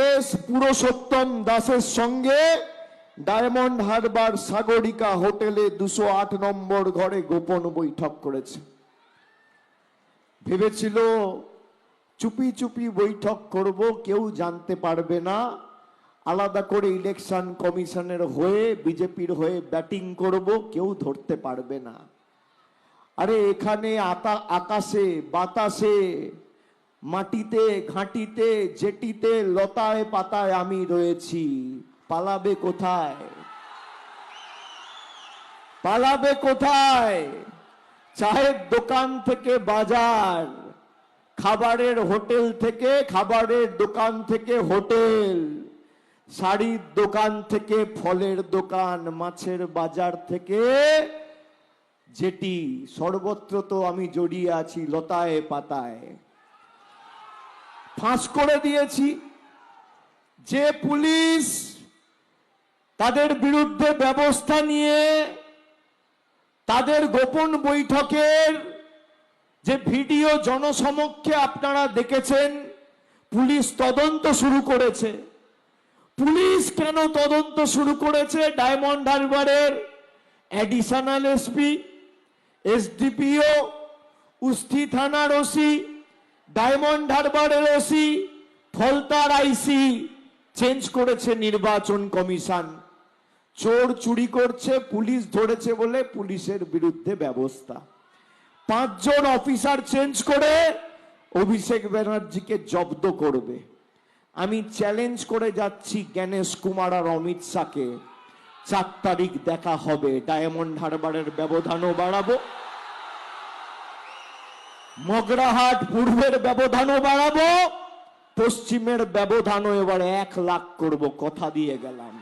S Purushottam দাসের সঙ্গে diamond Harbour Sagarika হোটেলে 208 নম্বর ঘরে গোপন বৈঠক করেছে। ভেবেছিল চুপি চুপি বৈঠক করব, কেউ জানতে পারবে না, আলাদা করে ইলেকশন কমিশনের হয়ে বিজেপির হয়ে ব্যাটিং করব, কেউ ধরতে পারবে না। আরে এখানে আকাশে বাতাসে মাটিতে ঘাটিতে জেটিতে লতায় পাতায় আমি রয়েছি, পালাবে কোথায়? পালাবে কোথায়? চায়ের দোকান থেকে বাজার, খাবারের হোটেল থেকে খাবারের দোকান থেকে হোটেল, শাড়ির দোকান থেকে ফলের দোকান, মাছের বাজার থেকে জেটি, সর্বত্র তো আমি জড়িয়ে আছি লতায় পাতায়। ফাঁস করে দিয়েছি। যে পুলিশ তাদের বিরুদ্ধে ব্যবস্থা নিয়ে তাদের গোপন বৈঠকের যে ভিডিও জনসমক্ষে আপনারা দেখেছেন, পুলিশ তদন্ত শুরু করেছে। পুলিশ কেন তদন্ত শুরু করেছে? ডায়মন্ড হারবারের অ্যাডিশনাল এসপি, এসডিপিও, উস্থি থানার ওসি, ডায়মন্ড হারবারের ওসি, ফলতার আইসি চেঞ্জ করেছে নির্বাচন কমিশন। চোর চুরি করছে, পুলিশ ধরেছে বলে পুলিশের বিরুদ্ধে ব্যবস্থা। 5 জন অফিসার চেঞ্জ করে অভিষেক ব্যানার্জিকে জব্দ করবে। আমি চ্যালেঞ্জ করে যাচ্ছি জ্ঞানেশ কুমার আর অমিত শাহকে, 4 তারিখ দেখা হবে। ডায়মন্ড হারবারের ব্যবধানও বাড়াবো, মগরাহাট পূর্বের ব্যবধানও বাড়াবো, পশ্চিমের ব্যবধানও এবার 1 লাখ করব, কথা দিয়ে গেলাম।